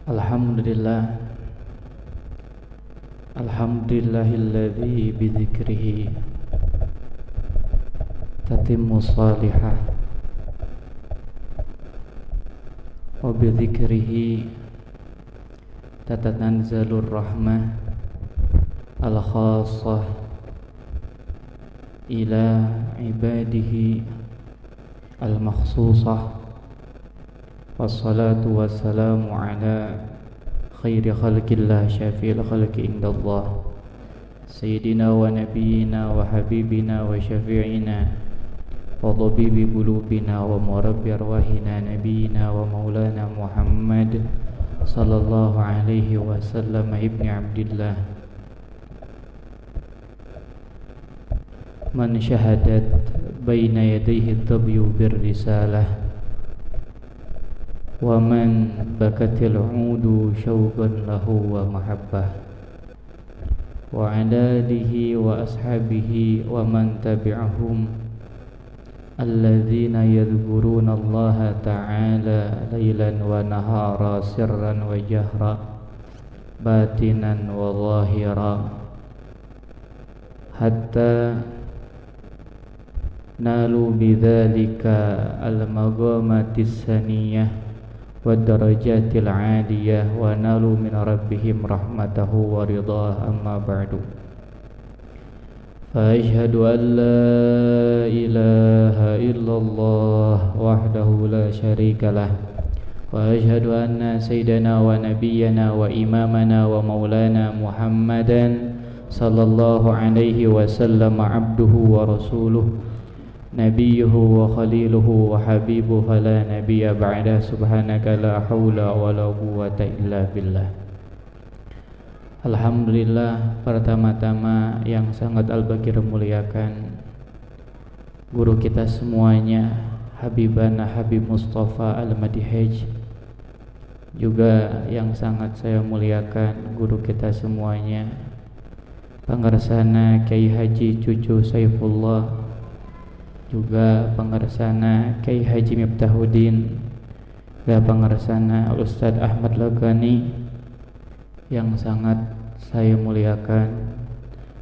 Alhamdulillah, alhamdulillahilladzi bidzikrihi tatimmu salihah wa bidzikrihi tatanzalur rahmah al-khassah ila ibadihi al-makhsusah. Wassalatu wassalamu ala khairi khalqillah syafi'il khalqi indallah sayyidina wa nabiyyina wa habibina wa syafi'ina wa tabibi qulubina wa murabbi arwahina nabiyyina wa maulana Muhammad sallallahu alaihi wasallam ibni abdillah man syahadat baina yadayhi tabyu birrisalah wa man bakatil udu syauqan lahu wa mahabbah wa ala alihi wa ashabihi wa man tabi'ahum alladzina yadhkuruna Allah ta'ala laylan wa nahara sirran wa jahra batinan wa zahira hatta nalu bidzalika al-maqamatis saniyah والدرجات العالية ونالوا من ربهم رحمته ورضاه أما بعد فأشهد أن لا إله إلا الله وحده لا شريك له وأشهد أن سيدنا ونبينا وإمامنا ومولانا محمدا صلى الله عليه وسلم عبده ورسوله نبيه وخليله وحبيبه فلا نبي بعده سبحانك لا حول ولا قوة إلا بالله. Alhamdulillah, pertama-tama yang sangat Al-Baqir muliakan guru kita semuanya Habibana Habib Mustafa Al-Madihaj, juga yang sangat saya muliakan guru kita semuanya Pangarsana Kiai Haji Cucu Saifullah, juga Pangarsana Kiai Haji Miftahuddin, juga Pangarsana Ustadz Ahmad Lagani yang sangat saya muliakan,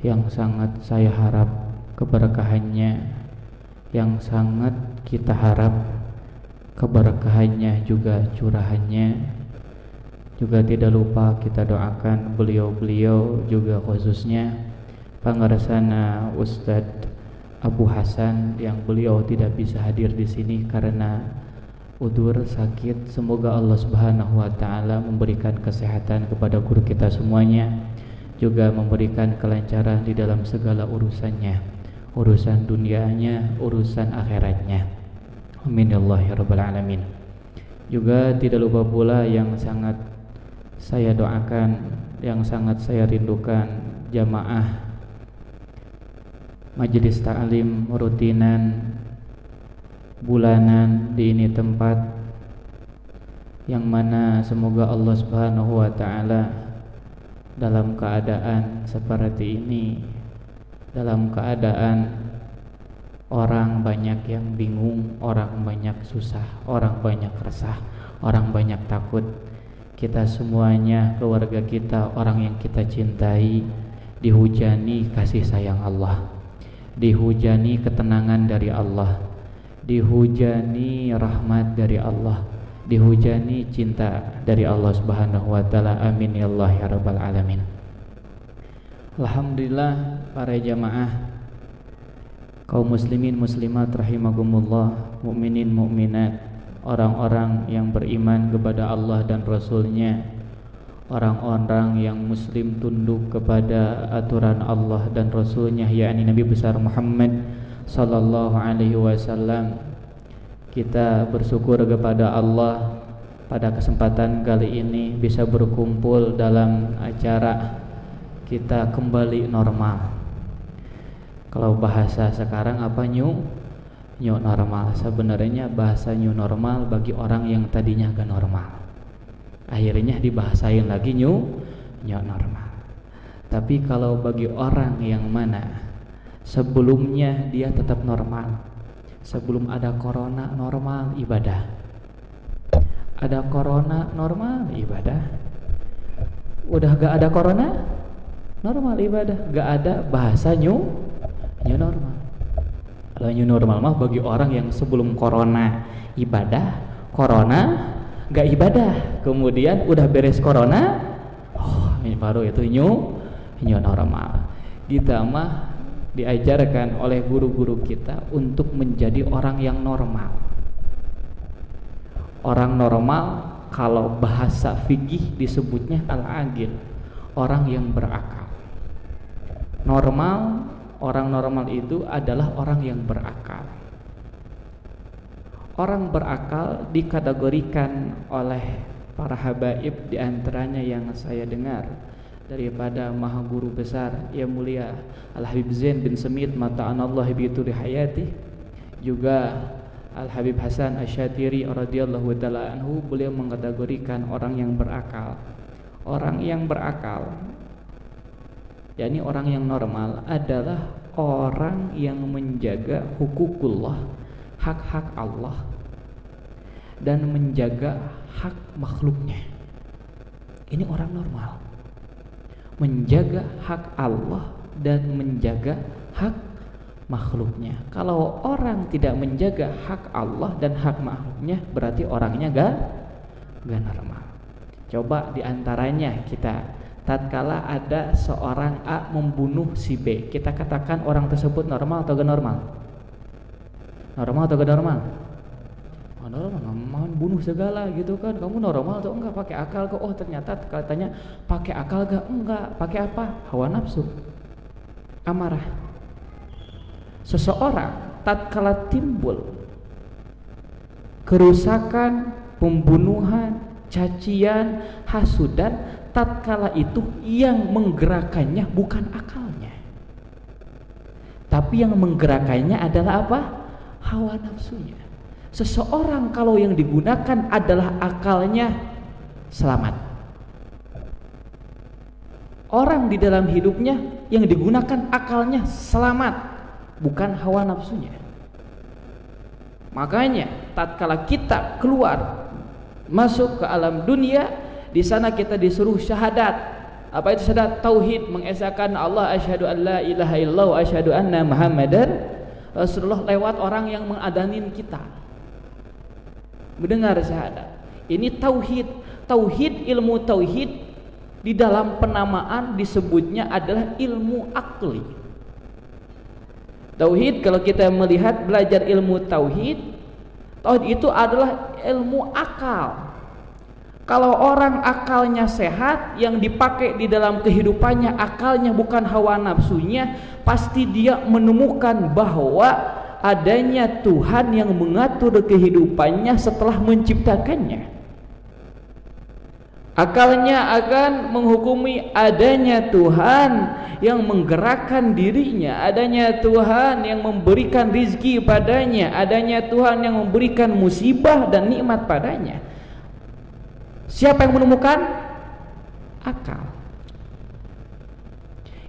yang sangat saya harap keberkahannya, yang sangat kita harap keberkahannya juga curahannya. Juga tidak lupa kita doakan beliau-beliau, juga khususnya Pangarsana Ustadz Abu Hasan yang beliau tidak bisa hadir di sini karena udzur sakit. Semoga Allah Subhanahu wa taala memberikan kesehatan kepada guru kita semuanya, juga memberikan kelancaran di dalam segala urusannya, urusan dunianya, urusan akhiratnya. Amin ya Allah ya rabbal alamin. Juga tidak lupa pula yang sangat saya doakan, yang sangat saya rindukan, jamaah majelis ta'lim rutinan bulanan di ini tempat, yang mana semoga Allah Subhanahu wa taala dalam keadaan seperti ini, dalam keadaan orang banyak yang bingung, orang banyak susah, orang banyak resah, orang banyak takut, kita semuanya, keluarga kita, orang yang kita cintai dihujani kasih sayang Allah, dihujani ketenangan dari Allah, dihujani rahmat dari Allah, dihujani cinta dari Allah Subhanahu wa taala. Amin ya Allah ya rabbal alamin. Alhamdulillah, para jamaah, kaum muslimin muslimat rahimakumullah, mukminin mukminat, orang-orang yang beriman kepada Allah dan Rasul-Nya, orang-orang yang muslim tunduk kepada aturan Allah dan Rasul-Nya, yakni Nabi besar Muhammad sallallahu alaihi wasallam. Kita bersyukur kepada Allah pada kesempatan kali ini bisa berkumpul dalam acara kita kembali normal. Kalau bahasa sekarang apa, new normal. Sebenarnya bahasa new normal bagi orang yang tadinya gak normal, akhirnya dibahasain lagi new normal. Tapi kalau bagi orang yang mana sebelumnya dia tetap normal, sebelum ada corona normal ibadah, Ada corona normal ibadah. Udah gak ada corona normal ibadah. Gak ada bahasa new normal. Kalau new normal mah bagi orang yang sebelum corona ibadah, corona gak ibadah, kemudian udah beres corona, ini baru itu new normal. Kita mah diajarkan oleh guru-guru kita untuk menjadi orang yang normal. Orang normal kalau bahasa fikih disebutnya al-aqil, orang yang berakal. Normal, orang normal itu adalah orang yang berakal. Orang berakal dikategorikan oleh para habaib, diantaranya yang saya dengar daripada maha guru besar yang mulia Al-Habib Zain bin Semit mata'anallahu bituli hayati, juga Al-Habib Hasan Asy-Syatiri radhiyallahu ta'ala anhu, beliau mengkategorikan orang yang berakal. Orang yang berakal, yakni orang yang normal, adalah orang yang menjaga hukukullah, hak-hak Allah, dan menjaga hak makhluknya. Ini orang normal, menjaga hak Allah dan menjaga hak makhluknya. Kalau orang tidak menjaga hak Allah dan hak makhluknya, berarti orangnya gak normal. Coba diantaranya kita, tatkala ada seorang A membunuh si B, kita katakan orang tersebut normal atau gak normal? Normal atau gak normal? Oh, normal, mau bunuh segala gitu kan. Kamu normal atau enggak? Pakai akal kok? Oh ternyata katanya pakai akal gak? Enggak. Pakai apa? Hawa nafsu, amarah. Seseorang tatkala timbul kerusakan, pembunuhan, cacian, hasudan, tatkala itu yang menggerakkannya bukan akalnya, tapi yang menggerakkannya adalah apa? Hawa nafsunya. Seseorang kalau yang digunakan adalah akalnya, selamat. Orang di dalam hidupnya yang digunakan akalnya, selamat, bukan hawa nafsunya. Makanya tatkala kita keluar masuk ke alam dunia, di sana kita disuruh syahadat. Apa itu syahadat? Tauhid, mengesahkan Allah, asyhadu an la ilaha illallah wa asyhadu anna muhammadar rasulullah, lewat orang yang mengadanin kita. Mendengar syahadat. Ini tauhid. Tauhid, ilmu tauhid di dalam penamaan disebutnya adalah ilmu akli. Tauhid, kalau kita melihat belajar ilmu tauhid, tauhid itu adalah ilmu akal. Kalau orang akalnya sehat, yang dipakai di dalam kehidupannya akalnya bukan hawa nafsunya, pasti dia menemukan bahwa adanya Tuhan yang mengatur kehidupannya setelah menciptakannya. Akalnya akan menghukumi adanya Tuhan yang menggerakkan dirinya, adanya Tuhan yang memberikan rizki padanya, adanya Tuhan yang memberikan musibah dan nikmat padanya. Siapa yang menemukan? Akal.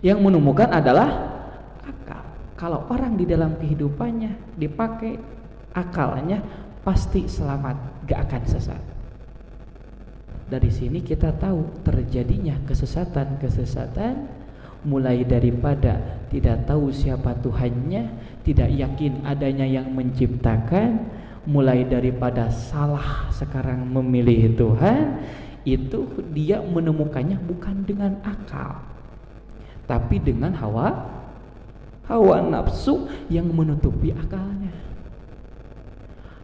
Yang menemukan adalah akal. Kalau orang di dalam kehidupannya dipakai akalnya, pasti selamat, gak akan sesat. Dari sini kita tahu terjadinya kesesatan-kesesatan, mulai daripada tidak tahu siapa Tuhannya, tidak yakin adanya yang menciptakan, mulai daripada salah sekarang memilih Tuhan, itu dia menemukannya bukan dengan akal, tapi dengan hawa nafsu yang menutupi akalnya.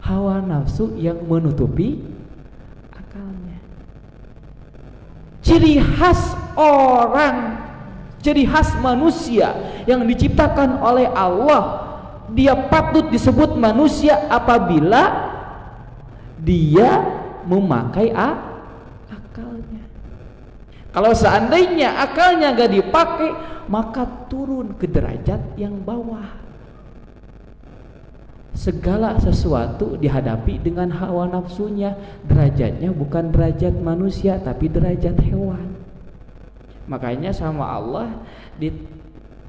Hawa nafsu yang menutupi akalnya. Ciri khas orang, ciri khas manusia yang diciptakan oleh Allah, dia patut disebut manusia apabila dia memakai akalnya. Kalau seandainya akalnya gak dipakai, maka turun ke derajat yang bawah. Segala sesuatu dihadapi dengan hawa nafsunya, derajatnya bukan derajat manusia tapi derajat hewan. Makanya sama Allah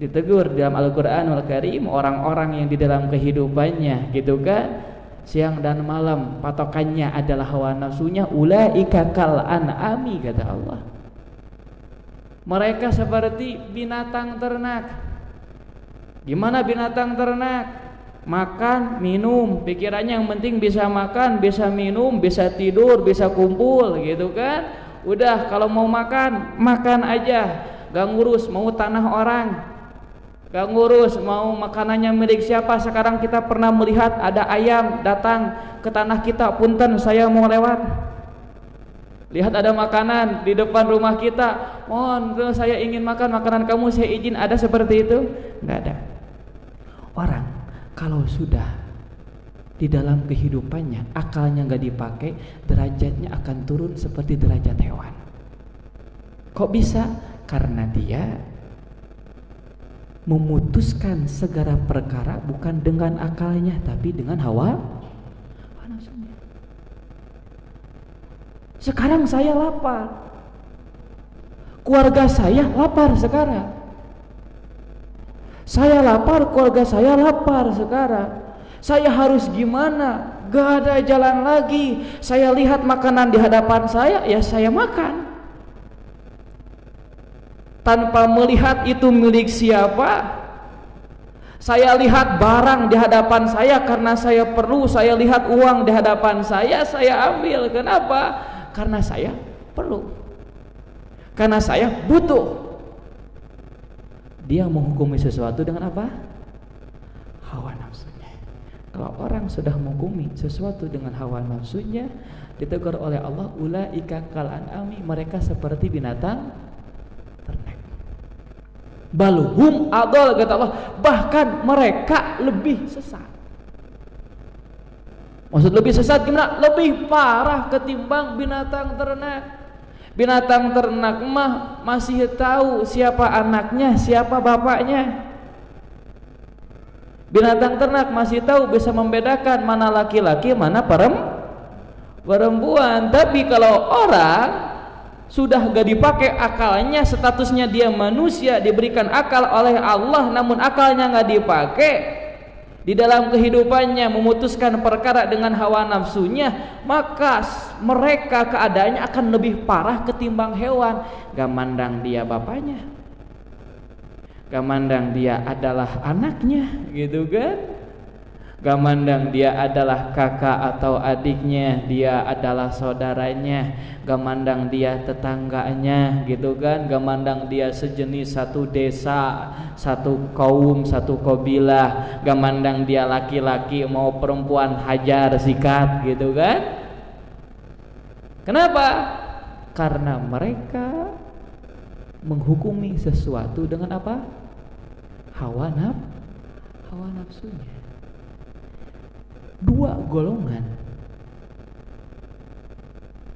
ditegur dalam Al-Qur'anul Karim orang-orang yang di dalam kehidupannya gitu kan, siang dan malam patokannya adalah hawa nafsunya, ulaika kal an'ami, kata Allah. Mereka seperti binatang ternak. Gimana binatang ternak? Makan, minum, pikirannya yang penting bisa makan, bisa minum, bisa tidur, bisa kumpul gitu kan. Udah, kalau mau makan, makan aja, gak ngurus mau tanah orang, gak ngurus mau makanannya milik siapa. Sekarang kita pernah melihat ada ayam datang ke tanah kita, punten saya mau lewat, lihat ada makanan di depan rumah kita, mohon saya ingin makan makanan kamu, saya izin. Ada seperti itu? Nggak ada. Orang kalau sudah di dalam kehidupannya akalnya nggak dipakai, derajatnya akan turun seperti derajat hewan. Kok bisa? Karena dia memutuskan segala perkara bukan dengan akalnya tapi dengan hawa nafsunya. Sekarang saya lapar, keluarga saya lapar sekarang. Saya lapar, keluarga saya lapar sekarang. Saya harus gimana? Gak ada jalan lagi. Saya lihat makanan di hadapan saya, ya saya makan. Tanpa melihat itu milik siapa. Saya lihat barang di hadapan saya karena saya perlu. Saya lihat uang di hadapan saya ambil. Kenapa? Karena saya perlu. Karena saya butuh. Dia menghukumi sesuatu dengan apa? Hawa nafsunya. Kalau orang sudah menghukumi sesuatu dengan hawa nafsunya, ditegur oleh Allah, ulaika kal an'ami, mereka seperti binatang ternak. Balhum adol, kata Allah, bahkan mereka lebih sesat. Maksud lebih sesat gimana? Lebih parah ketimbang binatang ternak. Binatang ternak mah masih tahu siapa anaknya, siapa bapaknya. Binatang ternak masih tahu, bisa membedakan mana laki-laki, mana perempuan. Tapi kalau orang sudah gak dipakai akalnya, statusnya dia manusia, diberikan akal oleh Allah, namun akalnya gak dipakai di dalam kehidupannya, memutuskan perkara dengan hawa nafsunya, maka mereka keadaannya akan lebih parah ketimbang hewan. Gak mandang dia bapaknya, gak mandang dia adalah anaknya, gitu kan? Gak mandang dia adalah kakak atau adiknya, dia adalah saudaranya. Gak mandang dia tetangganya, gitu kan? Gak mandang dia sejenis, satu desa, satu kaum, satu kabilah. Gak mandang dia laki-laki mau perempuan, hajar sikat, gitu kan? Kenapa? Karena mereka menghukumi sesuatu dengan apa? Hawa nafsunya. Dua golongan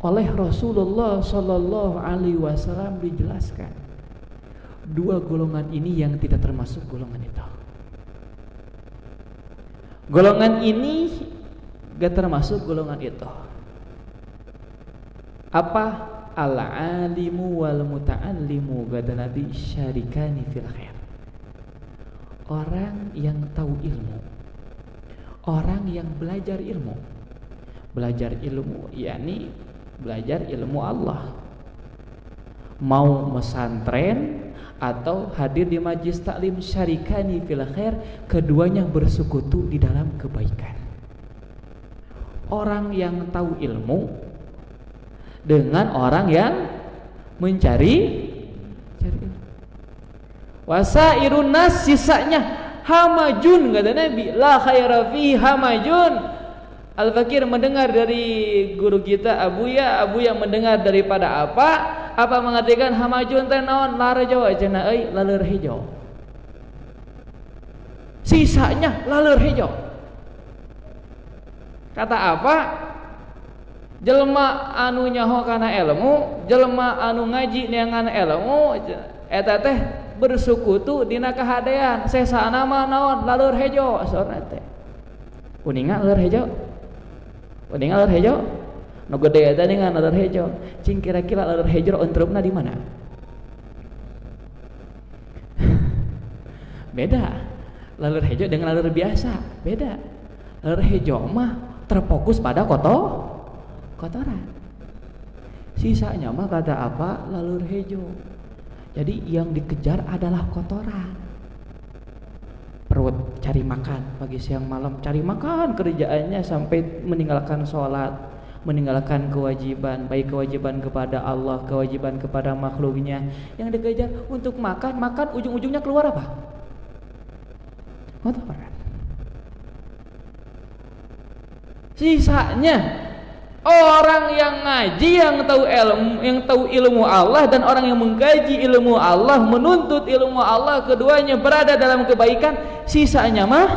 oleh Rasulullah Shallallahu Alaihi Wasallam dijelaskan. Dua golongan ini yang tidak termasuk golongan itu. Golongan ini gak termasuk golongan itu. Apa? Al-alimu wal muta'allimu, kata Nabi, syarikani fil khair. Orang yang tahu ilmu, orang yang belajar ilmu. Belajar ilmu yakni belajar ilmu Allah. Mau mesantren atau hadir di majlis taklim, syarikani fil khair, keduanya bersekutu di dalam kebaikan. Orang yang tahu ilmu dengan orang yang mencari ilmu. Wasairun nas, sisanya hamajun, kata Nabi, la khaira fi hamajun. Al-Fakir mendengar dari guru kita Abuya mendengar daripada apa mengartikan hamajun teh naon? Lara Jawa cenah euy, laleur hijau. Sisanya laleur hijau. Kata apa? Jelema anu nyaho kana ilmu, jelema anu ngaji neangan ilmu, eta teh bersekutu dina kahadean. Sesana mah naon? Laleur hejo asorna teh. Kuninga laleur hejo. Kuninga laleur hejo. Nu gede eta dengan laleur hejo. Cing kira-kira laleur hejo entrepna di mana? Beda. Laleur hejo dengan laleur biasa, beda. Laleur hejo mah terfokus pada kotoran. Sisanya mah kata apa? Lalur hejo. Jadi yang dikejar adalah kotoran. Perut cari makan pagi siang malam, cari makan, kerjaannya sampai meninggalkan sholat, meninggalkan kewajiban, baik kewajiban kepada Allah, kewajiban kepada makhluknya. Yang dikejar untuk makan, ujung-ujungnya keluar apa? Kotoran. Sisanya orang yang ngaji, yang tahu ilmu Allah, dan orang yang mengkaji ilmu Allah, menuntut ilmu Allah, keduanya berada dalam kebaikan. Sisanya mah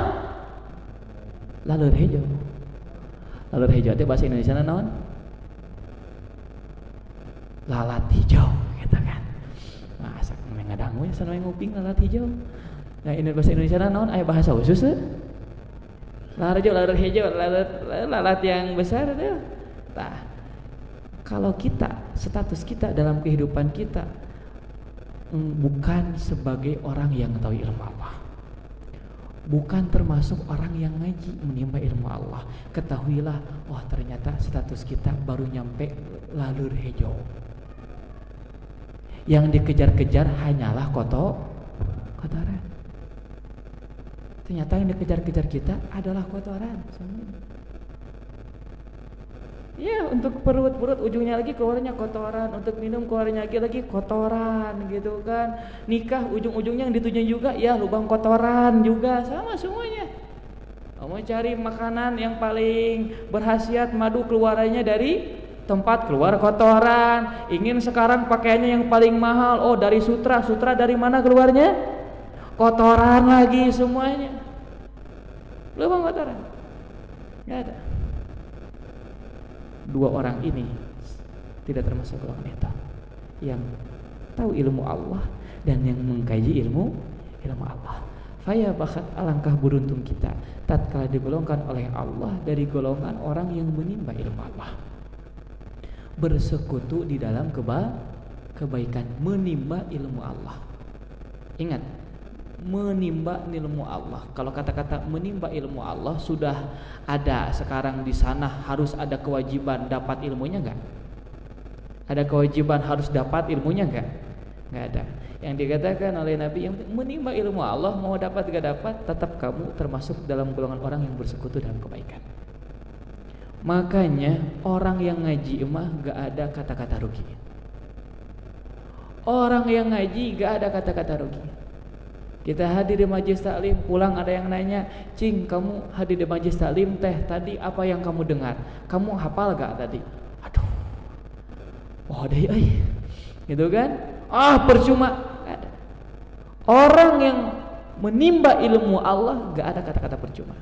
lalur hijau. Lalur hijau itu bahasa Indonesia naon? Lalat hijau, gitu kan. Nah, sak ngadangu ya sana nguping lalat hijau. Nah, ini bahasa Indonesia naon? Aya bahasa khusus teh? Lalur hijau, lalat yang besar itu. Nah, kalau kita, status kita dalam kehidupan kita bukan sebagai orang yang tahu ilmu Allah, bukan termasuk orang yang ngaji menimba ilmu Allah, ketahuilah, wah ternyata status kita baru nyampe lalur hijau. Yang dikejar-kejar hanyalah kotoran. Ternyata yang dikejar-kejar kita adalah kotoran. Ya, untuk perut ujungnya lagi keluarnya kotoran, untuk minum keluarnya lagi kotoran, gitu kan. Nikah ujung-ujungnya yang dituju juga ya lubang kotoran juga, sama semuanya. Mau cari makanan yang paling berkhasiat, madu, keluarannya dari tempat keluar kotoran. Ingin sekarang pakaiannya yang paling mahal, oh dari sutra dari mana keluarnya? Kotoran lagi semuanya. Lubang kotoran. Enggak ada. Dua orang ini tidak termasuk golongan itu, yang tahu ilmu Allah dan yang mengkaji ilmu Allah. Faya bakat, alangkah beruntung kita tatkala digolongkan oleh Allah dari golongan orang yang menimba ilmu Allah, bersekutu di dalam kebaikan, menimba ilmu Allah. Ingat, menimba ilmu Allah. Kalau kata-kata menimba ilmu Allah sudah ada sekarang di sana, harus ada kewajiban dapat ilmunya enggak? Ada kewajiban harus dapat ilmunya enggak? Enggak ada. Yang dikatakan oleh Nabi, yang menimba ilmu Allah, mau dapat enggak dapat, tetap kamu termasuk dalam golongan orang yang bersekutu dalam kebaikan. Makanya orang yang ngaji emah enggak ada kata-kata rugi. Orang yang ngaji enggak ada kata-kata rugi. Kita hadir di majelis taklim, pulang ada yang nanya, "Cing, kamu hadir di majelis taklim teh, tadi apa yang kamu dengar? Kamu hafal gak tadi?" Aduh, oh deh, gitu kan? Percuma. Gak ada. Orang yang menimba ilmu Allah gak ada kata-kata percuma.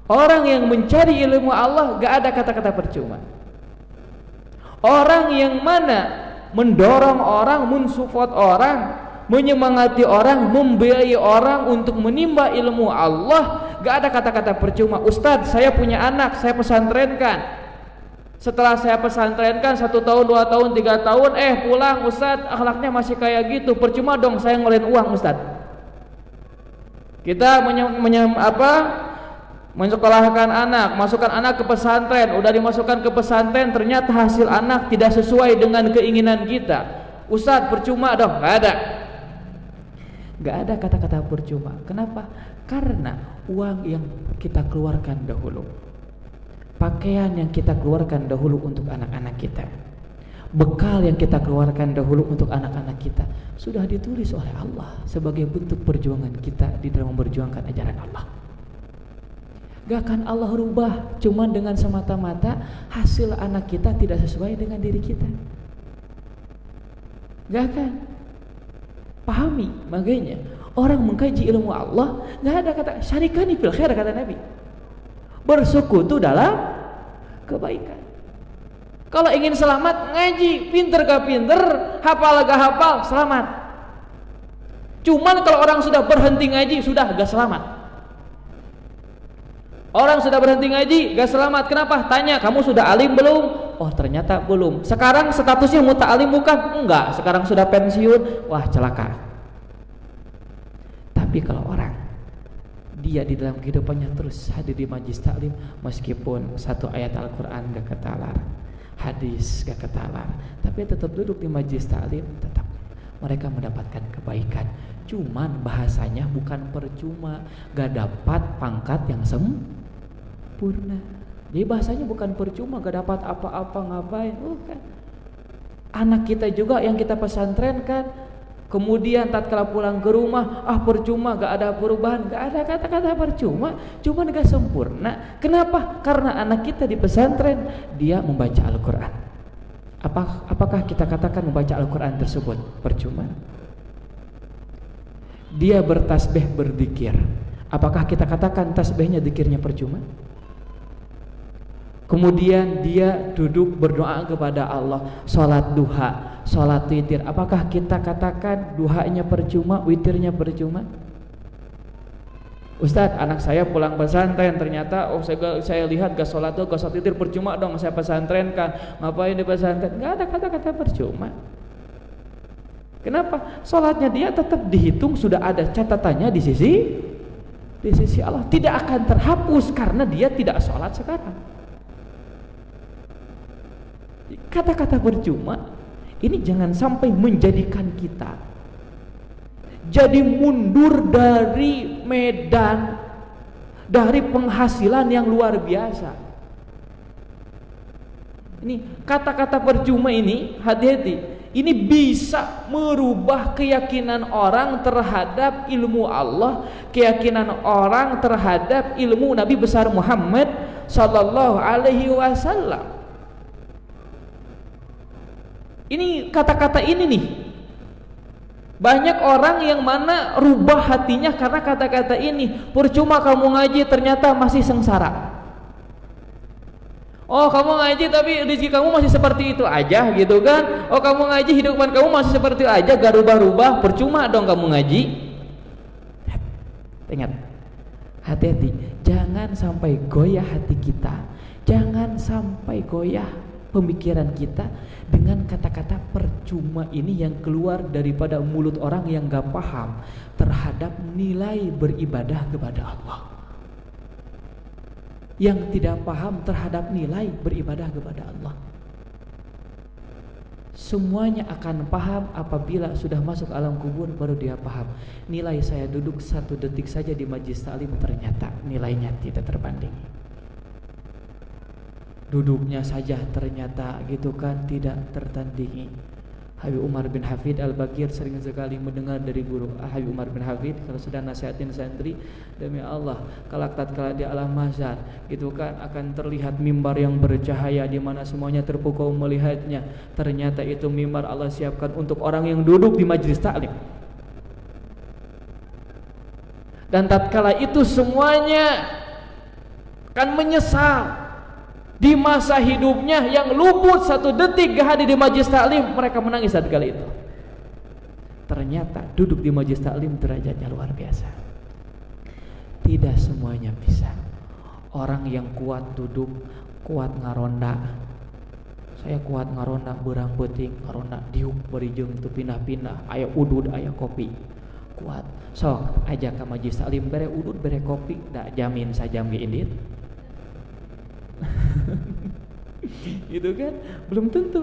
Orang yang mencari ilmu Allah gak ada kata-kata percuma. Orang yang mana mendorong orang, mensupport orang, menyemangati orang, membiayai orang untuk menimba ilmu Allah, gak ada kata-kata percuma. Ustadz, saya punya anak, saya pesantrenkan. Setelah saya pesantrenkan 1 tahun, 2 tahun, 3 tahun, pulang, Ustadz akhlaknya masih kayak gitu, percuma dong saya ngeluarin uang, Ustadz. Kita mensekolahkan anak, masukkan anak ke pesantren, udah dimasukkan ke pesantren, ternyata hasil anak tidak sesuai dengan keinginan kita. Ustadz, percuma dong, gak ada. Gak ada kata-kata percuma. Kenapa? Karena uang yang kita keluarkan dahulu, pakaian yang kita keluarkan dahulu untuk anak-anak kita, bekal yang kita keluarkan dahulu untuk anak-anak kita, sudah ditulis oleh Allah sebagai bentuk perjuangan kita di dalam memperjuangkan ajaran Allah. Gak akan Allah rubah cuman dengan semata-mata hasil anak kita tidak sesuai dengan diri kita. Gak akan. Pahami, makanya orang mengkaji ilmu Allah gak ada kata syarikani fil khair, kata Nabi, bersekutu dalam kebaikan. Kalau ingin selamat, ngaji, pinter gak pinter, hafal gak hafal, selamat. Cuman kalau orang sudah berhenti ngaji, sudah gak selamat. Orang sudah berhenti ngaji gak selamat. Kenapa? Tanya, kamu sudah alim belum? Oh ternyata belum. Sekarang statusnya muta'alim bukan? Enggak, sekarang sudah pensiun. Wah celaka. Tapi kalau orang dia di dalam kehidupannya terus hadir di majlis taklim, meskipun satu ayat Al-Quran gak ketalar, hadis gak ketalar, tapi tetap duduk di majlis taklim, tetap mereka mendapatkan kebaikan. Cuman bahasanya bukan percuma, gak dapat pangkat yang sempurna. Jadi bahasanya bukan percuma, gak dapat apa-apa, ngapain, bukan. Anak kita juga yang kita pesantrenkan, kemudian tatkala pulang ke rumah, percuma, gak ada perubahan, gak ada kata-kata percuma, cuman gak sempurna. Kenapa? Karena anak kita di pesantren dia membaca Al-Quran. Apakah kita katakan membaca Al-Quran tersebut percuma? Dia bertasbih, berzikir, apakah kita katakan tasbihnya, zikirnya percuma? Kemudian dia duduk berdoa kepada Allah, sholat duha, sholat witir, apakah kita katakan duhanya percuma, witirnya percuma? Ustadz, anak saya pulang pesantren ternyata saya lihat gak sholat tuh, gak sholat witir, percuma dong saya pesantren kan, ngapain di pesantren? Gak ada kata-kata percuma. Kenapa? Sholatnya dia tetap dihitung, sudah ada catatannya di sisi Allah, tidak akan terhapus karena dia tidak sholat sekarang. Kata-kata percuma ini jangan sampai menjadikan kita jadi mundur dari medan, dari penghasilan yang luar biasa. Ini kata-kata percuma ini, hati-hati, ini bisa merubah keyakinan orang terhadap ilmu Allah, keyakinan orang terhadap ilmu Nabi besar Muhammad sallallahu alaihi wasallam. Ini kata-kata ini nih, banyak orang yang mana rubah hatinya karena kata-kata ini. Percuma kamu ngaji, ternyata masih sengsara. Oh, kamu ngaji tapi rezeki kamu masih seperti itu aja gitu kan. Oh, kamu ngaji, hidupan kamu masih seperti itu aja, gak rubah-rubah. Percuma dong kamu ngaji. Ingat, hati-hati, jangan sampai goyah hati kita, jangan sampai goyah pemikiran kita dengan kata-kata percuma ini yang keluar daripada mulut orang yang gak paham terhadap nilai beribadah kepada Allah, yang tidak paham terhadap nilai beribadah kepada Allah. Semuanya akan paham apabila sudah masuk alam kubur, baru dia paham nilai saya duduk 1 detik saja di majlis taklim, ternyata nilainya tidak terbandingi. Duduknya saja ternyata gitu kan tidak tertandingi. Habib Umar bin Hafid Al-Bakir sering sekali mendengar dari guru Habib Umar bin Hafid kalau sedang nasihatin santri, demi Allah, kelak tatkala di alam mahsyar gitu kan akan terlihat mimbar yang bercahaya di mana semuanya terpukau melihatnya. Ternyata itu mimbar Allah siapkan untuk orang yang duduk di majlis taklim. Dan tatkala itu semuanya akan menyesal di masa hidupnya yang luput 1 detik gak hadir di majlis taklim, mereka menangis saat kali itu. Ternyata duduk di majlis taklim derajatnya luar biasa. Tidak semuanya bisa. Orang yang kuat duduk, kuat ngaronda. Saya kuat ngaronda, berang beting ngaronda, diuk berijeng itu pindah-pindah, aya udud, aya kopi. Kuat. Sok ajak ke majlis taklim, bere udud, bere kopi, dak jamin saja indit. Gitu kan, belum tentu.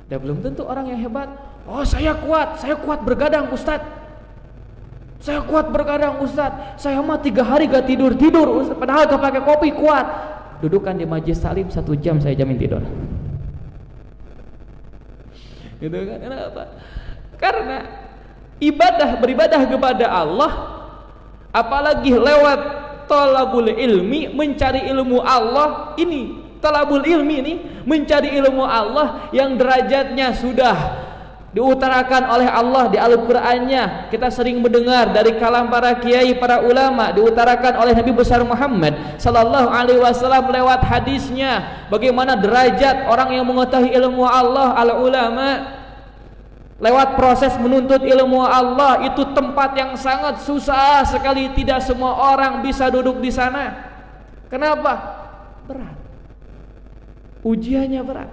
Dan belum tentu orang yang hebat, oh saya kuat bergadang Ustadz, saya kuat bergadang Ustadz, saya mah 3 hari gak tidur Ustadz, padahal gak pakai kopi, kuat. Dudukan di majlis taklim 1 jam saya jamin tidur. Gitu kan, kenapa? Karena beribadah kepada Allah, apalagi lewat talabul ilmi, mencari ilmu Allah ini, talabul ilmi ini mencari ilmu Allah yang derajatnya sudah diutarakan oleh Allah di Al-Qur'annya. Kita sering mendengar dari kalam para kiai, para ulama, diutarakan oleh Nabi besar Muhammad sallallahu alaihi wasallam lewat hadisnya, bagaimana derajat orang yang mengetahui ilmu Allah, al-ulama. Lewat proses menuntut ilmu Allah itu tempat yang sangat susah sekali, tidak semua orang bisa duduk di sana. Kenapa? Berat. Ujiannya berat.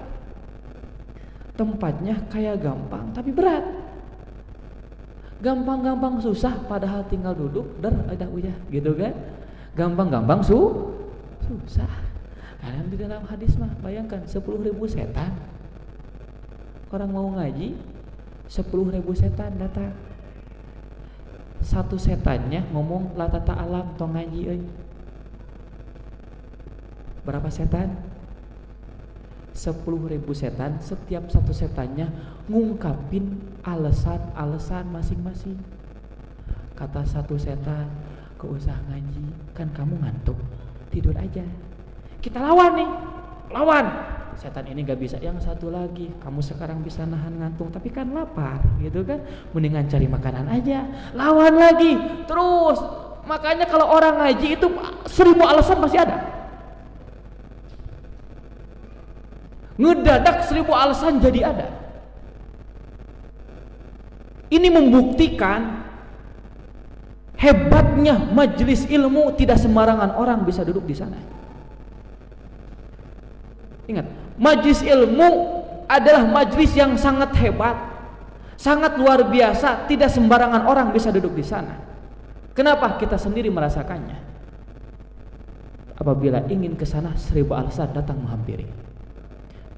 Tempatnya kayak gampang tapi berat. Gampang-gampang susah padahal tinggal duduk ada uyah gitu kan. Gampang-gampang susah. Karena di dalam hadis mah bayangkan 10.000 setan. Orang mau ngaji 10.000 setan datang. Satu setannya ngomong la tata alam tong ngaji euy. Berapa setan? 10.000 setan, setiap satu setannya ngungkapin alasan-alasan masing-masing. Kata satu setan, "Gak usah ngaji, kan kamu ngantuk, tidur aja." Kita lawan nih, lawan. Setan ini gak bisa. Yang satu lagi, "Kamu sekarang bisa nahan ngantuk, tapi kan lapar, gitu kan? Mendingan cari makanan aja." Lawan lagi, terus. Makanya kalau orang ngaji itu 1000 alasan pasti ada. Ngedadak 1000 alasan jadi ada. Ini membuktikan hebatnya majelis ilmu, tidak sembarangan orang bisa duduk di sana. Ingat, majelis ilmu adalah majelis yang sangat hebat, sangat luar biasa, tidak sembarangan orang bisa duduk di sana. Kenapa? Kita sendiri merasakannya. Apabila ingin ke sana 1000 alasan datang menghampiri.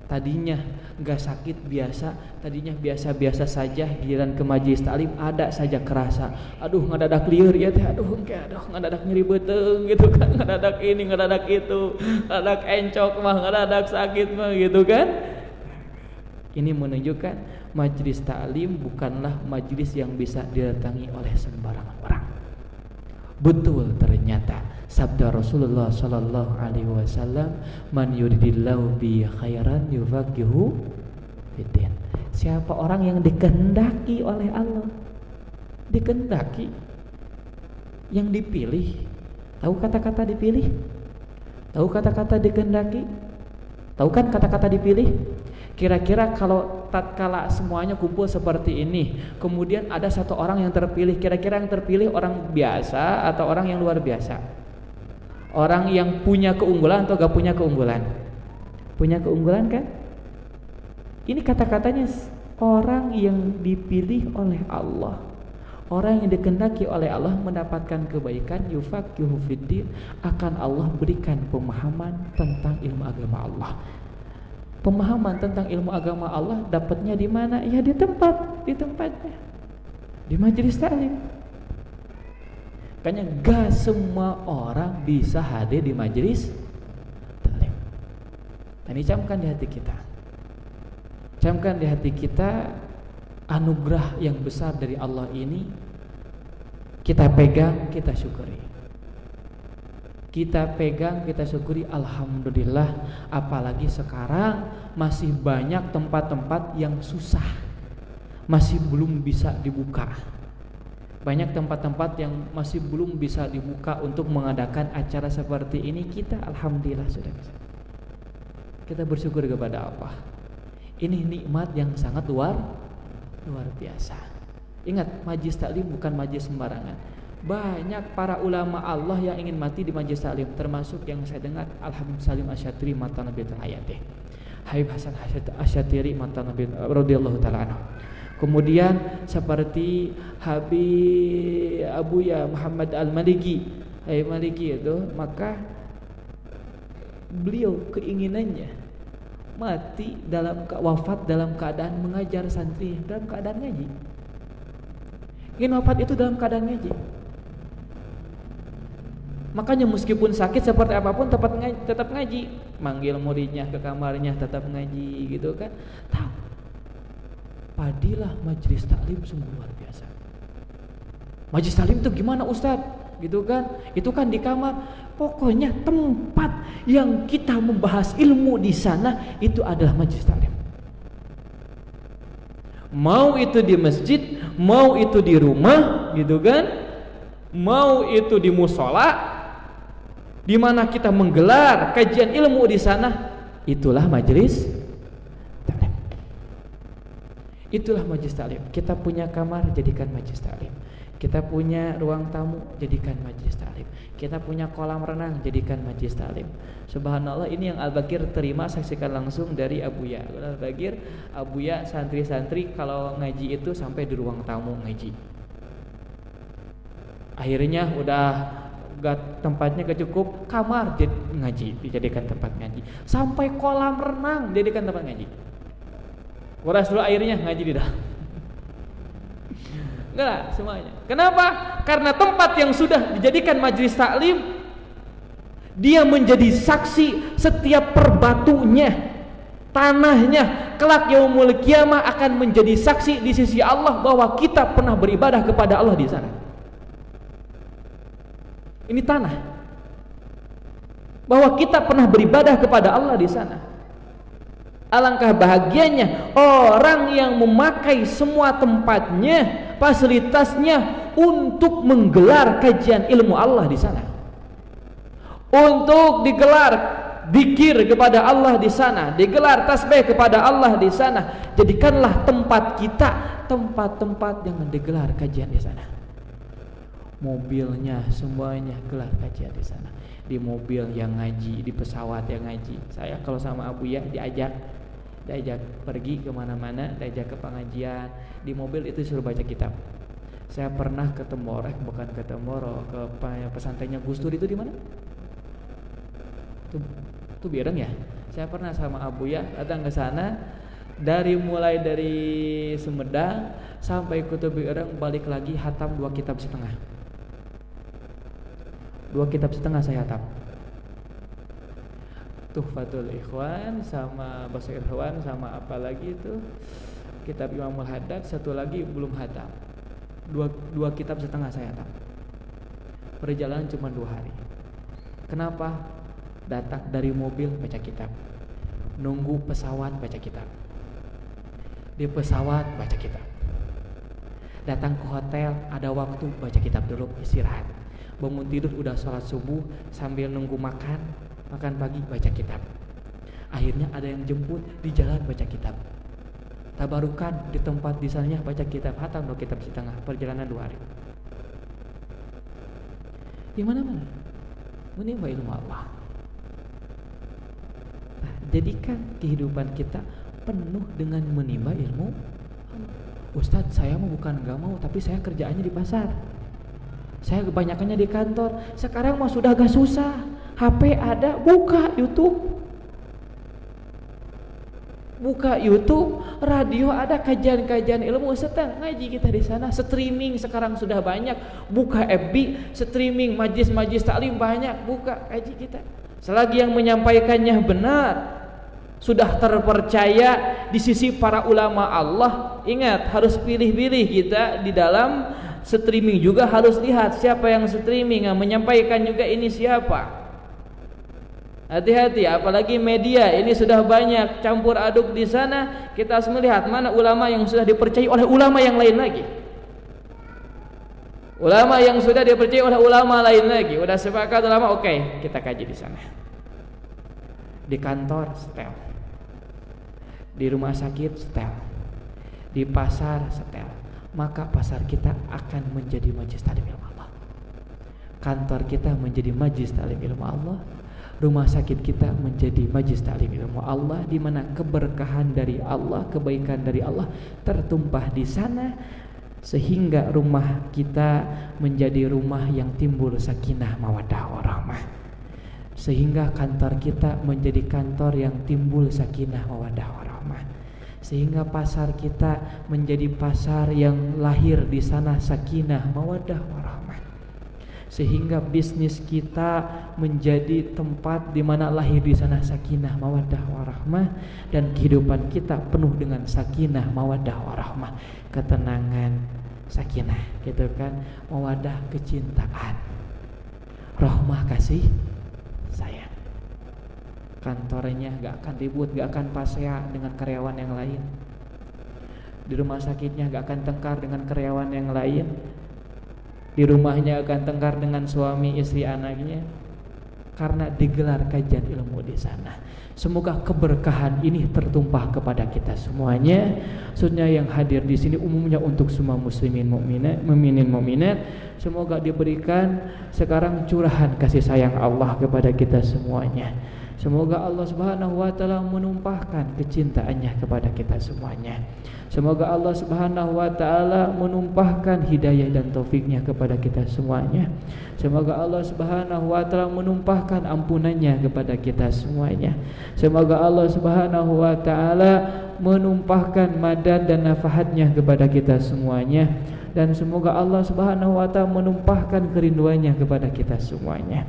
Tadinya gak sakit biasa, tadinya biasa-biasa saja, giliran ke majelis taklim ada saja kerasa, aduh ngadadak lieur ya teh, aduh ngadadak nyeri beteng gitu kan, ngadadak ini, ngadadak itu, ngadadak encok mah, ngadadak sakit mah gitu kan. Ini menunjukkan majelis taklim bukanlah majelis yang bisa didatangi oleh sembarangan orang. Betul ternyata sabda Rasulullah sallallahu alaihi wasallam, "Man yuridillahu bi khairan yufaqihu fiddin." Siapa orang yang dikehendaki oleh Allah, dikehendaki, yang dipilih. Tahu kata-kata dipilih? Tahu kata-kata dikehendaki? Tahu kan kata-kata dipilih? Kira-kira kalau tatkala semuanya kumpul seperti ini, kemudian ada satu orang yang terpilih, kira-kira yang terpilih orang biasa atau orang yang luar biasa? Orang yang punya keunggulan atau gak punya keunggulan? Punya keunggulan kan? Ini kata-katanya orang yang dipilih oleh Allah, orang yang dikehendaki oleh Allah mendapatkan kebaikan, yufaqihu fiddin, akan Allah berikan pemahaman tentang ilmu agama Allah. Pemahaman tentang ilmu agama Allah dapatnya di mana? Ya di tempatnya, di majelis taklim. Makanya gak semua orang bisa hadir di majelis taklim. Dan camkan di hati kita, camkan di hati kita, anugerah yang besar dari Allah ini kita pegang, kita syukuri. Kita pegang, kita syukuri, alhamdulillah. Apalagi sekarang masih banyak tempat-tempat yang susah, masih belum bisa dibuka. Banyak tempat-tempat yang masih belum bisa dibuka untuk mengadakan acara seperti ini. Kita alhamdulillah sudah bisa. Kita bersyukur kepada Allah. Ini nikmat yang sangat luar biasa. Ingat, majelis taklim bukan majelis sembarangan. Banyak para ulama Allah yang ingin mati di majelis taklim, termasuk yang saya dengar Al-Habib Salim Asy-Syatiri mantan Nabi Hayatih, Habib Hasan Asy-Syatiri mantan Nabi radhiyallahu taala anhu. Kemudian seperti Habib Abuya Muhammad Al-Maliki, Habib Maliki itu, maka beliau keinginannya mati wafat dalam keadaan mengajar santri, dalam keadaan ngaji. Ingin wafat itu dalam keadaan ngaji. Makanya meskipun sakit seperti apapun tetap ngaji, manggil muridnya ke kamarnya tetap ngaji gitu kan. Tahu, padilah majelis taklim sungguh luar biasa. Majelis taklim itu gimana Ustaz? Gitu kan? Itu kan di kamar. Pokoknya tempat yang kita membahas ilmu di sana itu adalah majelis taklim. Mau itu di masjid, mau itu di rumah, gitu kan? Mau itu di musola, di mana kita menggelar kajian ilmu di sana, itulah majelis taklim. Itulah majelis taklim. Kita punya kamar, jadikan majelis taklim. Kita punya ruang tamu, jadikan majelis taklim. Kita punya kolam renang, jadikan majelis taklim. Subhanallah, ini yang Al-Bagir terima, saksikan langsung dari Abuya. Al-Bagir, Abuya, santri-santri kalau ngaji itu sampai di ruang tamu ngaji. Akhirnya udah gak, tempatnya kecukup, kamar ngaji dijadikan tempat ngaji, sampai kolam renang dijadikan tempat ngaji. Kuras dulu airnya, ngaji di dalam. Enggak semuanya. Kenapa? Karena tempat yang sudah dijadikan majelis taklim, dia menjadi saksi setiap perbatunya, tanahnya, kelak yaumul qiyamah akan menjadi saksi di sisi Allah bahwa kita pernah beribadah kepada Allah di sana. Ini tanah, bahwa kita pernah beribadah kepada Allah di sana. Alangkah bahagianya orang yang memakai semua tempatnya, fasilitasnya untuk menggelar kajian ilmu Allah di sana, untuk digelar zikir kepada Allah di sana, digelar tasbih kepada Allah di sana. Jadikanlah tempat kita tempat-tempat yang digelar kajian di sana. Mobilnya semuanya gelar kajian di sana. Di mobil yang ngaji, di pesawat yang ngaji. Saya kalau sama Abu ya diajak pergi kemana-mana, diajak ke pengajian. Di mobil itu suruh baca kitab. Saya pernah ke Temboro, bukan ke Temboro, ke pesantrennya Gus Dur itu di mana? Itu Bireng ya. Saya pernah sama Abu ya datang ke sana, mulai dari Sumedang sampai Kutu Bireng, balik lagi hatam 2 kitab setengah. 2 kitab setengah saya hatam. Tuhfatul Ikhwan sama Bahasa Irwan sama apa lagi itu kitab Imam Al-Haddad, satu lagi belum hatam. 2 kitab setengah saya hatam. Perjalanan cuma 2 hari. Kenapa? Datang dari mobil baca kitab, nunggu pesawat baca kitab, di pesawat baca kitab, datang ke hotel ada waktu baca kitab dulu, istirahat, bangun tidur udah sholat subuh, sambil nunggu makan pagi baca kitab. Akhirnya ada yang jemput di jalan baca kitab, tabarukan di tempat di sananya baca kitab, hatam 2 kitab setengah, perjalanan 2 hari. Di mana-mana menimba ilmu Allah. Jadikan kehidupan kita penuh dengan menimba ilmu. Ustadz, saya mau bukan gak mau, tapi saya kerjaannya di pasar, saya kebanyakannya di kantor. Sekarang mah sudah agak susah, HP ada, buka YouTube, radio ada, kajian-kajian ilmu, seteng ngaji kita di sana. Streaming sekarang sudah banyak, buka FB, streaming majlis-majlis taklim banyak, buka kaji kita. Selagi yang menyampaikannya benar, sudah terpercaya di sisi para ulama Allah. Ingat, harus pilih-pilih kita di dalam streaming juga, harus lihat siapa yang streaming, menyampaikan juga ini siapa. Hati-hati, apalagi media ini sudah banyak campur aduk di sana. Kita harus melihat mana ulama yang sudah dipercayai oleh ulama yang lain lagi. Ulama yang sudah dipercayai oleh ulama lain lagi, udah sepakat ulama, oke, kita kaji di sana. Di kantor setel, di rumah sakit setel, di pasar setel, maka pasar kita akan menjadi majelis taklim ilmu Allah. Kantor kita menjadi majelis taklim ilmu Allah. Rumah sakit kita menjadi majelis taklim ilmu Allah, di mana keberkahan dari Allah, kebaikan dari Allah tertumpah di sana, sehingga rumah kita menjadi rumah yang timbul sakinah mawaddah warahmah, sehingga kantor kita menjadi kantor yang timbul sakinah mawaddah warahmah, sehingga pasar kita menjadi pasar yang lahir di sana sakinah mawaddah warahmah, sehingga bisnis kita menjadi tempat di mana lahir di sana sakinah mawaddah warahmah, dan kehidupan kita penuh dengan sakinah mawaddah warahmah, ketenangan, sakinah, gitu kan, mawaddah kecintaan, rahmah kasih sayang. Kantornya gak akan ribut, gak akan pasea dengan karyawan yang lain. Di rumah sakitnya gak akan tengkar dengan karyawan yang lain. Di rumahnya akan tengkar dengan suami, istri, anaknya, karena digelar kajian ilmu di sana. Semoga keberkahan ini tertumpah kepada kita semuanya. Maksudnya yang hadir di sini umumnya untuk semua muslimin mukminat. Semoga diberikan sekarang curahan kasih sayang Allah kepada kita semuanya, Semoga Allah Subhanahu wa taala menumpahkan kecintaannya kepada kita semuanya. Semoga Allah Subhanahu wa taala menumpahkan hidayah dan taufiknya kepada kita semuanya. Semoga Allah Subhanahu wa taala menumpahkan ampunannya kepada kita semuanya. Semoga Allah Subhanahu wa taala menumpahkan madad dan nafahatnya kepada kita semuanya. Dan semoga Allah Subhanahu wa taala menumpahkan kerinduannya kepada kita semuanya.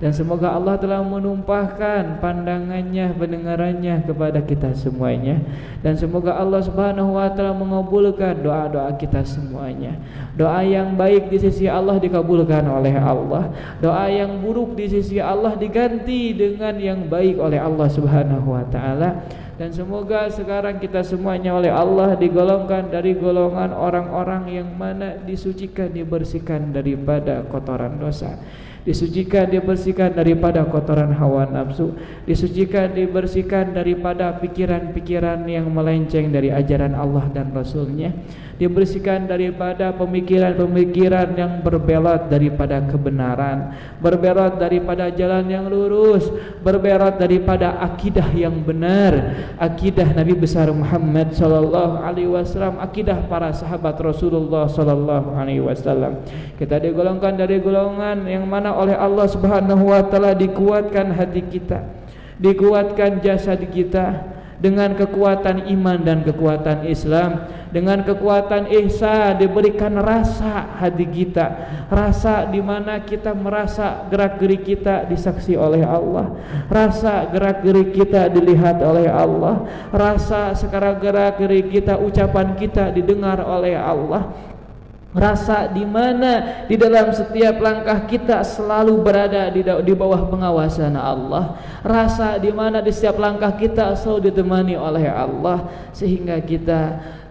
Dan semoga Allah telah menumpahkan pandangannya, pendengarannya kepada kita semuanya. Dan semoga Allah Subhanahu wa taala mengabulkan doa-doa kita semuanya. Doa yang baik di sisi Allah dikabulkan oleh Allah. Doa yang buruk di sisi Allah diganti dengan yang baik oleh Allah Subhanahu wa taala. Dan semoga sekarang kita semuanya oleh Allah digolongkan dari golongan orang-orang yang mana disucikan, dibersihkan daripada kotoran dosa, disucikan, dibersihkan daripada kotoran hawa nafsu, disucikan, dibersihkan daripada pikiran-pikiran yang melenceng dari ajaran Allah dan Rasulnya, dibersihkan daripada pemikiran-pemikiran yang berbelot daripada kebenaran, berbelot daripada jalan yang lurus, berbelot daripada akidah yang benar, akidah Nabi besar Muhammad sallallahu alaihi wasallam, akidah para sahabat Rasulullah sallallahu alaihi wasallam. Kita digolongkan dari golongan yang mana oleh Allah Subhanahu wa taala dikuatkan hati kita, dikuatkan jasad kita dengan kekuatan iman dan kekuatan Islam, dengan kekuatan ihsan, diberikan rasa hati kita, rasa di mana kita merasa gerak-gerik kita disaksi oleh Allah, rasa gerak-gerik kita dilihat oleh Allah, rasa sekarang gerak-gerik kita, ucapan kita didengar oleh Allah, rasa di mana di dalam setiap langkah kita selalu berada di bawah pengawasan Allah, rasa di mana di setiap langkah kita selalu ditemani oleh Allah, sehingga kita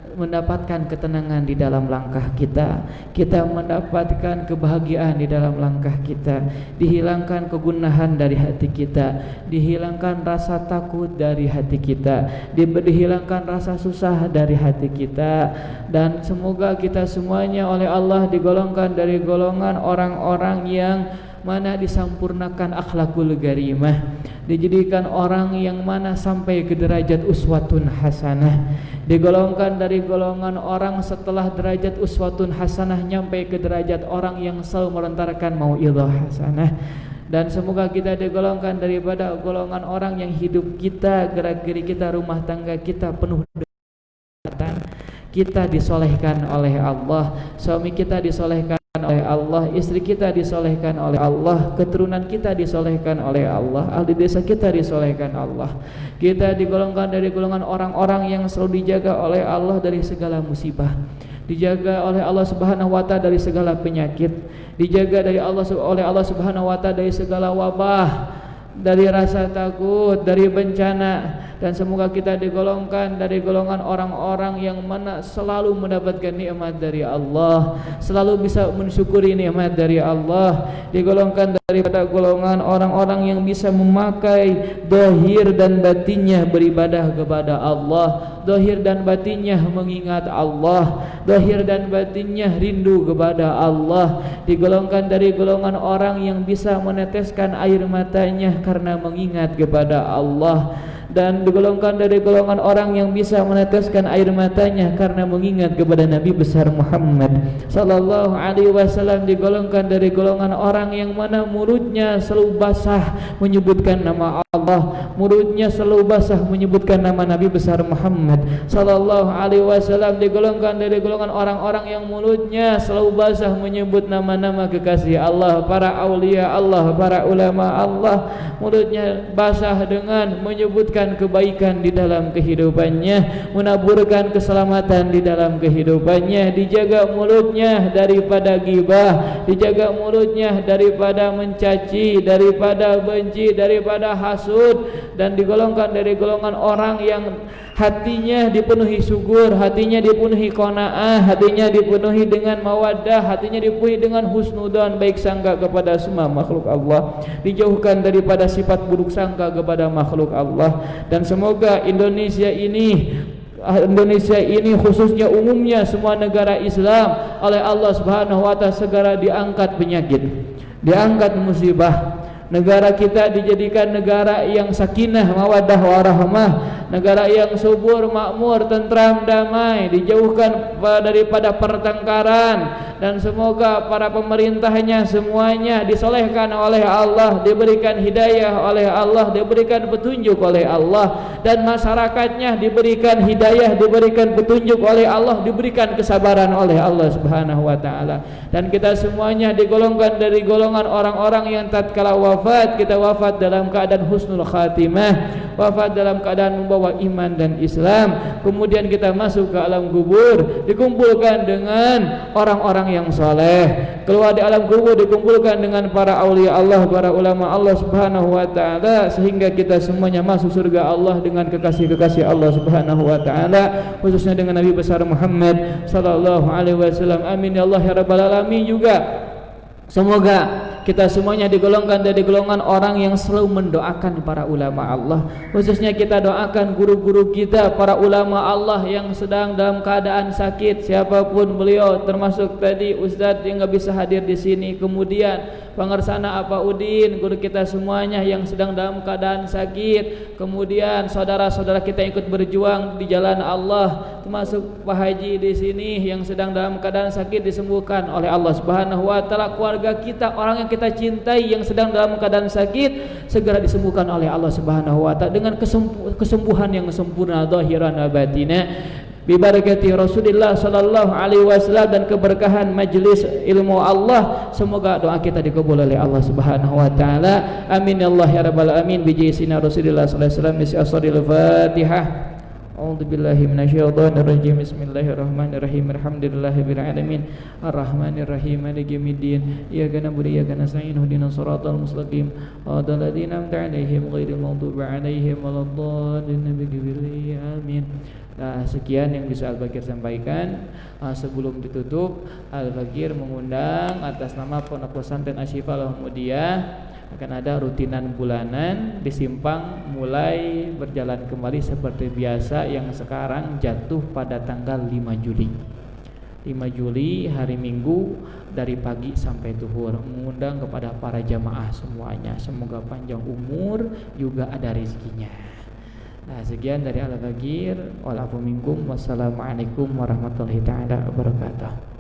mendapatkan ketenangan di dalam langkah kita, kita mendapatkan kebahagiaan di dalam langkah kita, dihilangkan kegunahan dari hati kita, dihilangkan rasa takut dari hati kita, dihilangkan rasa susah dari hati kita. Dan semoga kita semuanya oleh Allah digolongkan dari golongan orang-orang yang mana disampurnakan akhlakul garimah, dijadikan orang yang mana sampai ke derajat uswatun hasanah, digolongkan dari golongan orang setelah derajat uswatun hasanah nyampe ke derajat orang yang selalu melontarkan mau'izah hasanah. Dan semoga kita digolongkan daripada golongan orang yang hidup kita, gerak-gerik kita, rumah tangga kita penuh dengan kita disolehkan oleh Allah, suami kita disolehkan oleh Allah, istri kita disolehkan oleh Allah, keturunan kita disolehkan oleh Allah, ahli desa kita disolehkan Allah. Kita digolongkan dari golongan orang-orang yang selalu dijaga oleh Allah dari segala musibah, dijaga oleh Allah Subhanahu wa taala dari segala penyakit, dijaga oleh Allah Subhanahu wa taala dari segala wabah, dari rasa takut, dari bencana. Dan semoga kita digolongkan dari golongan orang-orang yang mana selalu mendapatkan nikmat dari Allah, selalu bisa mensyukuri nikmat dari Allah, digolongkan daripada golongan orang-orang yang bisa memakai dohir dan batinnya beribadah kepada Allah, dohir dan batinnya mengingat Allah, dohir dan batinnya rindu kepada Allah, digolongkan dari golongan orang yang bisa meneteskan air matanya karena mengingat kepada Allah, dan digolongkan dari golongan orang yang bisa meneteskan air matanya karena mengingat kepada Nabi besar Muhammad sallallahu alaihi wasallam, digolongkan dari golongan orang yang mana mulutnya selalu basah menyebutkan nama Allah, mulutnya selalu basah menyebutkan nama Nabi besar Muhammad sallallahu alaihi wasallam, digolongkan dari golongan orang-orang yang mulutnya selalu basah menyebut nama-nama kekasih Allah, para aulia Allah, para ulama Allah, mulutnya basah dengan menyebutkan kebaikan di dalam kehidupannya, menaburkan keselamatan di dalam kehidupannya, dijaga mulutnya daripada ghibah, dijaga mulutnya daripada mencaci, daripada benci, daripada hasud, dan digolongkan dari golongan orang yang hatinya dipenuhi syukur, hatinya dipenuhi qanaah, hatinya dipenuhi dengan mawaddah, hatinya dipenuhi dengan husnudzon, baik sangka kepada semua makhluk Allah, dijauhkan daripada sifat buruk sangka kepada makhluk Allah. Dan semoga Indonesia ini khususnya umumnya semua negara Islam oleh Allah Subhanahu wa taala segera diangkat penyakit, diangkat musibah, Negara kita dijadikan negara yang sakinah, mawaddah warahmah, negara yang subur, makmur, tentram, damai, dijauhkan daripada pertengkaran, dan semoga para pemerintahnya semuanya disolehkan oleh Allah, diberikan hidayah oleh Allah, diberikan petunjuk oleh Allah, dan masyarakatnya diberikan hidayah, diberikan petunjuk oleh Allah, diberikan kesabaran oleh Allah Subhanahu wa taala. Dan kita semuanya digolongkan dari golongan orang-orang yang tatkala wafat, kita wafat dalam keadaan husnul khatimah, wafat dalam keadaan membawa iman dan Islam. Kemudian kita masuk ke alam kubur, dikumpulkan dengan orang-orang yang soleh. Keluar di alam kubur dikumpulkan dengan para aulia Allah, para ulama Allah Subhanahu wa taala, sehingga kita semuanya masuk surga Allah dengan kekasih-kekasih Allah Subhanahu wa taala, khususnya dengan Nabi besar Muhammad sallallahu alaihi wasallam. Amin ya Allah ya rabbal alamin. Juga semoga kita semuanya digolongkan dari golongan orang yang selalu mendoakan para ulama Allah. Khususnya kita doakan guru-guru kita, para ulama Allah yang sedang dalam keadaan sakit, siapapun beliau, termasuk tadi Ustadz yang nggak bisa hadir di sini, kemudian Pangarsana Apa Udin, guru kita semuanya yang sedang dalam keadaan sakit, kemudian saudara-saudara kita yang ikut berjuang di jalan Allah, termasuk Pak Haji di sini yang sedang dalam keadaan sakit, disembuhkan oleh Allah Subhanahu wa taala. Keluarga kita, orang yang kita cintai yang sedang dalam keadaan sakit, segera disembuhkan oleh Allah Subhanahu wa taala dengan kesembuhan yang sempurna zahiran wa batina, bi barakati Rasulullah sallallahu alaihi wasallam, dan keberkahan majelis ilmu Allah. Semoga doa kita dikabul oleh Allah Subhanahu wa taala. Amin ya Allah ya rabbal alamin. Bi jaisina Rasulullah sallallahu alaihi wasallam. Bismillahirrahmanirrahim. Fatihah. A'udzubillahi minasyaitonirrajim. Bismillahirrahmanirrahim. Alhamdulillahirabbil alamin. Arrahmanirrahim. Maliki yaumiddin. Iyyaka na'budu wa iyyaka nasta'in. Ihdinas siratal mustaqim. Shiratal ladzina an'amta 'alaihim ghairil maghdubi 'alaihim waladdallin. Amin. Nah, sekian yang bisa Al-Bagir sampaikan. Sebelum ditutup, Al-Bagir mengundang atas nama Pondok Pesantren Asy-Syifa Al-Muhammadiyah akan ada rutinan bulanan di Simpang, mulai berjalan kembali seperti biasa, yang sekarang jatuh pada tanggal 5 Juli. 5 Juli hari Minggu dari pagi sampai zuhur, mengundang kepada para jamaah semuanya, semoga panjang umur juga ada rezekinya. Nah, sekian dari Al-Bagir. Wa'alaikum wassalamualaikum warahmatullahi taala wabarakatuh.